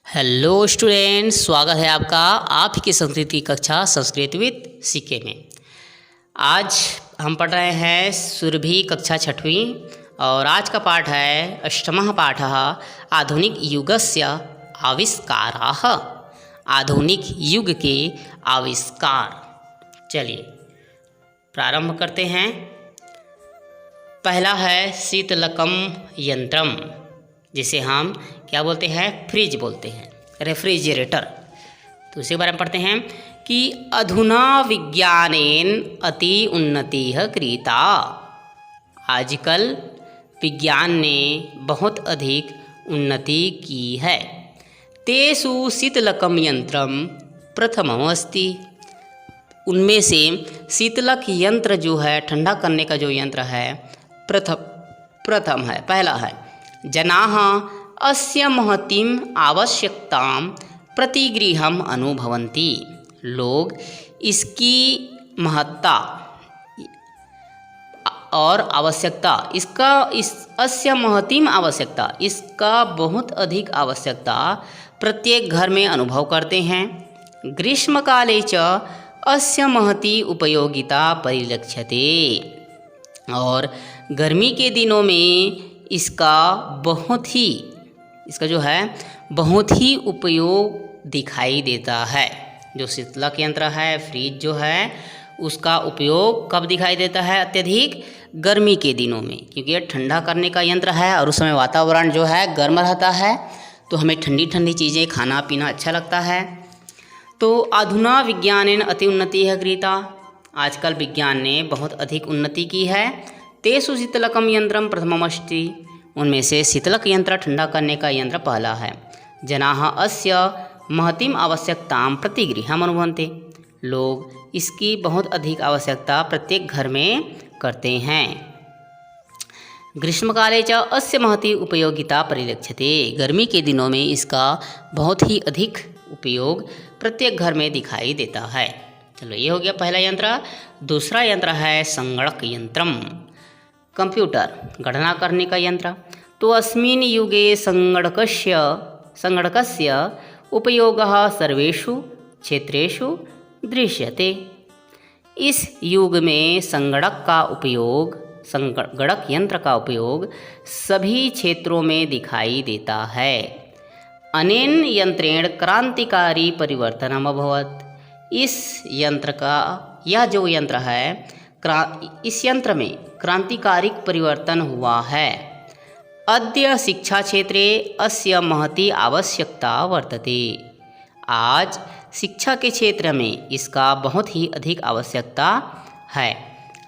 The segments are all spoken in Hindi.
हेलो स्टूडेंट्स, स्वागत है आपका आपकी संस्कृत की कक्षा संस्कृत विद सीके में। आज हम पढ़ रहे हैं सुरभि कक्षा छठवीं और आज का पाठ है अष्टमः पाठः आधुनिक युगस्य आविष्काराः। आधुनिक युग के आविष्कार। चलिए प्रारंभ करते हैं। पहला है शीतलकम यंत्रम, जिसे हम क्या बोलते हैं, फ्रिज बोलते हैं, रेफ्रिजरेटर। तो उसी के बारे में पढ़ते हैं कि अधुना विज्ञानेन अति उन्नतिः कृता। आजकल विज्ञान ने बहुत अधिक उन्नति की है। तेषु शीतलकम यंत्रम प्रथमम् अस्ति। उनमें से शीतलक यंत्र जो है, ठंडा करने का जो यंत्र है, प्रथम है, पहला है। जनाः अस्य महतीम आवश्यकतां प्रतिगृहम् अनुभवन्ति। लोग इसकी महत्ता और आवश्यकता, अस्य महतीम आवश्यकता, इसका बहुत अधिक आवश्यकता प्रत्येक घर में अनुभव करते हैं। ग्रीष्मकाले च अस्य महती उपयोगिता परिलक्ष्यते। और गर्मी के दिनों में इसका बहुत ही उपयोग दिखाई देता है। जो शीतलक यंत्र है, फ्रिज जो है, उसका उपयोग कब दिखाई देता है? अत्यधिक गर्मी के दिनों में, क्योंकि ये ठंडा करने का यंत्र है और उस समय वातावरण जो है गर्म रहता है, तो हमें ठंडी ठंडी चीज़ें खाना पीना अच्छा लगता है। तो अधुना विज्ञानेन अति उन्नतिः कृता। आजकल विज्ञान ने बहुत अधिक उन्नति की है। तेषु शीतलकम यंत्रम प्रथममस्ति। उनमें से शीतलक यंत्र, ठंडा करने का यंत्र, पहला है। जनाः अस्य महतीम आवश्यकतां प्रतिगृहम् अनुभवन्ति। लोग इसकी बहुत अधिक आवश्यकता प्रत्येक घर में करते हैं। ग्रीष्मकाले च अस्य महती उपयोगिता परिलक्ष्यते। गर्मी के दिनों में इसका बहुत ही अधिक उपयोग प्रत्येक घर में दिखाई देता है। चलो, ये हो गया पहला यंत्र। दूसरा यंत्र है संगणक यंत्रम, कंप्यूटर, गणना करने का यंत्र। तो अस्मिन् युगे संगणकस्य उपयोगः सर्वेषु क्षेत्रेषु दृश्यते। इस युग में संगणक यंत्र का उपयोग सभी क्षेत्रों में दिखाई देता है। अनेन यंत्रेण क्रांतिकारी परिवर्तनम् अभवत्। यह जो यंत्र है, इस यंत्र में क्रांतिकारी परिवर्तन हुआ है। अद्य शिक्षा क्षेत्रे अस्य महती आवश्यकता वर्तते। आज शिक्षा के क्षेत्र में इसका बहुत ही अधिक आवश्यकता है।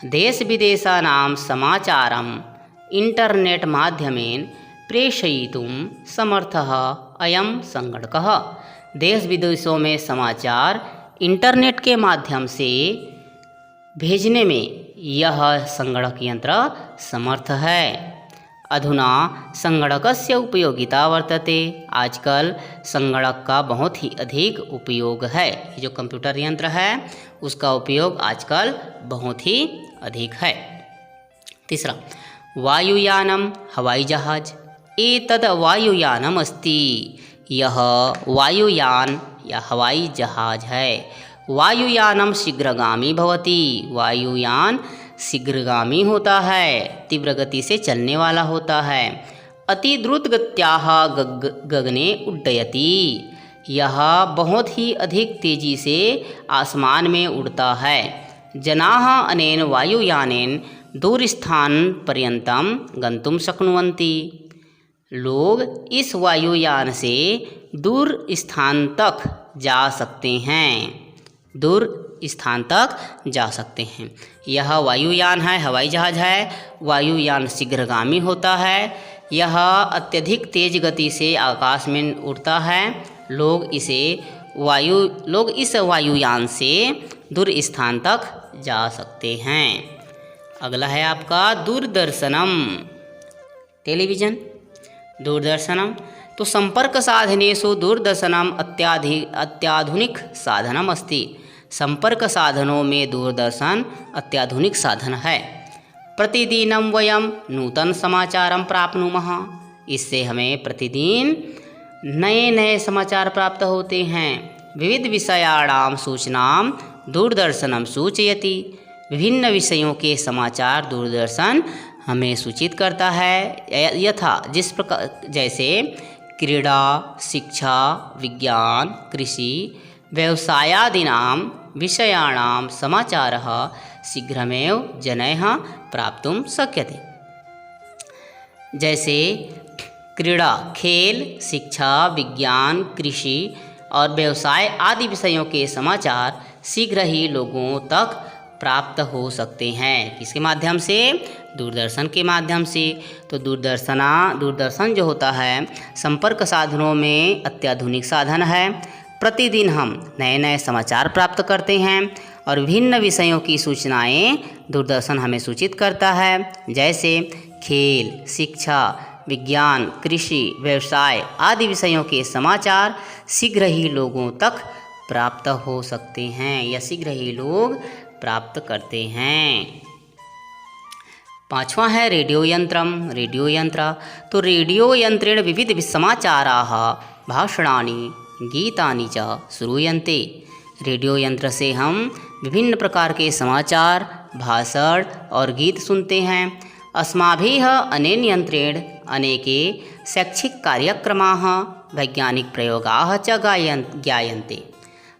देश विदेशानां समाचारम् इंटरनेट माध्यमेन प्रेषयितुं समर्थः अयं संगणकः। देश विदेशों में समाचार इंटरनेट के माध्यम से भेजने में यह संगणक यंत्र समर्थ है। अधुना संगणकस्य उपयोगिता वर्तते। आजकल संगणक का बहुत ही अधिक उपयोग है। जो कंप्यूटर यंत्र है, उसका उपयोग आजकल बहुत ही अधिक है। तीसरा, वायुयानम, हवाई जहाज। एतद् वायुयानम अस्ति। यह वायुयान या हवाई जहाज है। वायुयानम शीघ्रगामी भवति। वायुयान शीघ्रगामी होता है, तीव्र गति से चलने वाला होता है। अति द्रुत गत्याः गगने उड्डयति। यह बहुत ही अधिक तेजी से आसमान में उड़ता है। जनाः अनेन वायुयानेन दूरस्थानपर्यन्तं गन्तुं शक्नुवन्ति। लोग इस वायुयान से दूर स्थान तक जा सकते हैं। यह वायुयान है, हवाई जहाज है। वायुयान शीघ्रगामी होता है। यह अत्यधिक तेज गति से आकाश में उड़ता है। लोग इस वायुयान से दूर स्थान तक जा सकते हैं। अगला है आपका दूरदर्शनम, टेलीविज़न। दूरदर्शनम तो संपर्क साधनेषु दूरदर्शनम अत्याधुनिक साधनम अस्ति। संपर्क साधनों में दूरदर्शन अत्याधुनिक साधन है। प्रतिदिनं वयं नूतन समाचारं प्राप्नुमः। इससे हमें प्रतिदिन नए नए समाचार प्राप्त होते हैं। विविध विषयाणाम सूचनाम दूरदर्शनम सूचयति। विभिन्न विषयों के समाचार दूरदर्शन हमें सूचित करता है। यथा जिस प्रकार जैसे क्रीड़ा, शिक्षा, विज्ञान, कृषि, व्यवसायादीनां विषयाणां समाचारः शीघ्रमेव जनैः प्राप्तुं शक्यते। जैसे क्रीड़ा, खेल, शिक्षा, विज्ञान, कृषि और व्यवसाय आदि विषयों के समाचार शीघ्र ही लोगों तक प्राप्त हो सकते हैं। किसके माध्यम से? दूरदर्शन के माध्यम से। तो दूरदर्शन जो होता है संपर्क साधनों में अत्याधुनिक साधन है। प्रतिदिन हम नए नए समाचार प्राप्त करते हैं और विभिन्न विषयों की सूचनाएं दूरदर्शन हमें सूचित करता है। जैसे खेल, शिक्षा, विज्ञान, कृषि, व्यवसाय आदि विषयों के समाचार शीघ्र ही लोगों तक प्राप्त हो सकते हैं या शीघ्र ही लोग प्राप्त करते हैं। पांचवा है रेडियो यंत्रम। रेडियो यंत्र। तो रेडियो यंत्रेण विविध समाचाराः भाषणानि गीतानि च श्रूयन्ते। रेडियो यंत्र से हम विभिन्न प्रकार के समाचार, भाषण और गीत सुनते हैं। अस्माभिः अनेन यंत्रेण अनेके शैक्षिक कार्यक्रमाः वैज्ञानिक प्रयोगाः च ज्ञायन्ते।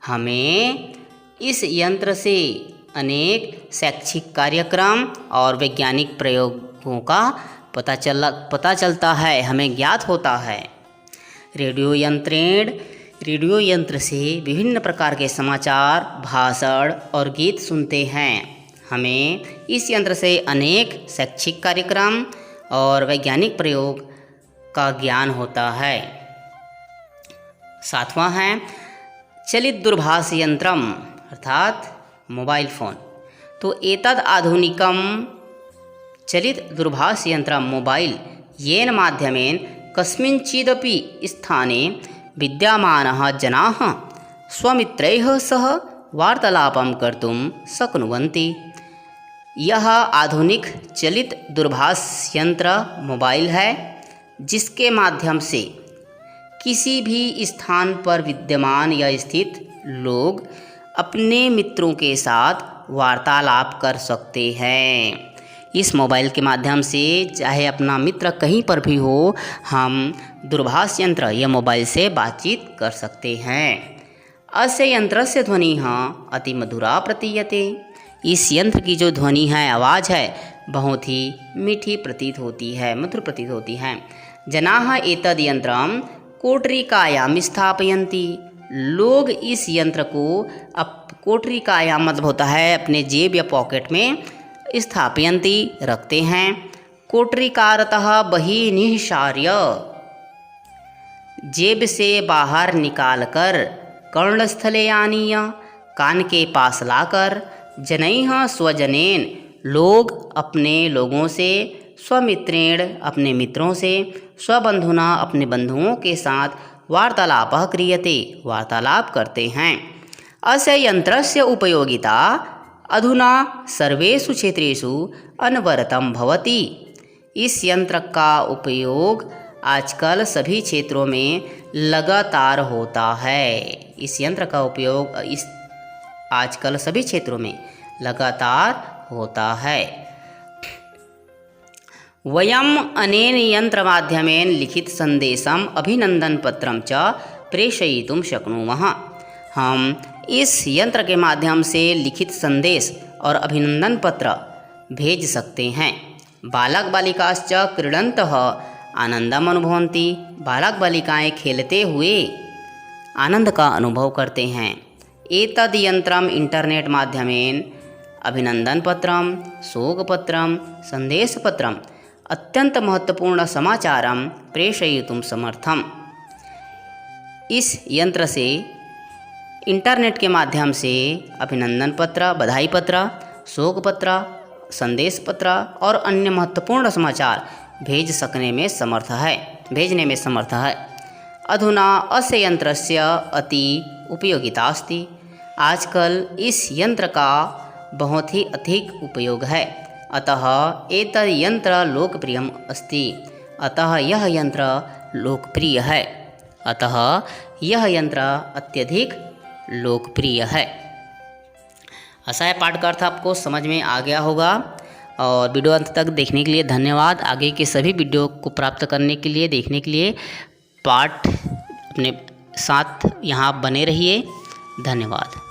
हमें इस यंत्र से अनेक शैक्षिक कार्यक्रम और वैज्ञानिक प्रयोगों का पता चलता है, हमें ज्ञात होता है। रेडियो यंत्र से विभिन्न प्रकार के समाचार, भाषण और गीत सुनते हैं। हमें इस यंत्र से अनेक शैक्षिक कार्यक्रम और वैज्ञानिक प्रयोग का ज्ञान होता है। सातवां है चलित दूरभाष यंत्रम अर्थात मोबाइल फ़ोन। तो एतद् आधुनिकं चलित दूरभाष यंत्रं मोबाइल येन माध्यमेन कस्मिंश्चिदपि स्थाने विद्यमानः जनाः स्वमित्रैः सह वार्तालापं कर्तुं शक्नुवन्ति। यह आधुनिक चलित दूरभाष यंत्र मोबाइल है जिसके माध्यम से किसी भी स्थान पर विद्यमान या स्थित लोग अपने मित्रों के साथ वार्तालाप कर सकते हैं। इस मोबाइल के माध्यम से चाहे अपना मित्र कहीं पर भी हो, हम दूरभाष यंत्र या मोबाइल से बातचीत कर सकते हैं। अस्य यंत्रस्य ध्वनिः अतिमधुरा प्रतीयते। इस यंत्र की जो ध्वनि है, आवाज़ है, बहुत ही मीठी प्रतीत होती है, मधुर प्रतीत होती है। जनाः एतद् यंत्रं कोटरिकायां स्थापयन्ति। लोग इस यंत्र को कोटरिकायां मतलब होता है अपने जेब या पॉकेट में स्थापयन्ति रखते हैं। कोटरिकारतः बहिः निःसार्य जेब से बाहर निकालकर कर्णस्थले आनीय कान के पास लाकर जनैः स्वजनेन लोग अपने लोगों से, स्वमित्रेण अपने मित्रों से, स्वबंधुना अपने बंधुओं के साथ वार्तालापः क्रियते वार्तालाप करते हैं। अस्य यंत्रस्य उपयोगिता अधुना सर्वेषु क्षेत्रेषु अनवरतं भवति। इस यंत्र का उपयोग आजकल सभी क्षेत्रों में लगातार होता है। इस यंत्र का उपयोग आजकल सभी क्षेत्रों में लगातार होता है। वयम् अनेन यंत्रमाध्यमेन लिखित संदेशम अभिनंदन पत्रम च प्रेषयितुं शक्नुमः। हम इस यंत्र के माध्यम से लिखित संदेश और अभिनंदन पत्र भेज सकते हैं। बालक बालिकाश्च क्रीडन्तः आनंदम अनुभवन्ति। बालक बालिकाएं खेलते हुए आनंद का अनुभव करते हैं। एतद् यंत्रम इंटरनेट माध्यमेन अभिनंदन पत्रम, शोकपत्रम, संदेशपत्रम अत्यंत महत्वपूर्ण समाचारम प्रेषयितुं समर्थम। इस यंत्र से इंटरनेट के माध्यम से अभिनंदन पत्र, बधाई पत्र, शोक पत्र, संदेश पत्र और अन्य महत्वपूर्ण समाचार भेजने में समर्थ है। अधुना अस्य यंत्रस्य अति उपयोगिता अस्ति। आजकल इस यंत्र का बहुत ही अधिक उपयोग है। अतः एतद् यंत्र लोकप्रियम् अस्ति। अतः यह यंत्र लोकप्रिय है। अतः यह यंत्र अत्यधिक लोकप्रिय है। आशा है पाठ का अर्थ आपको समझ में आ गया होगा और वीडियो अंत तक देखने के लिए धन्यवाद। आगे के सभी वीडियो को प्राप्त करने के लिए, देखने के लिए पाठ अपने साथ यहाँ बने रहिए। धन्यवाद।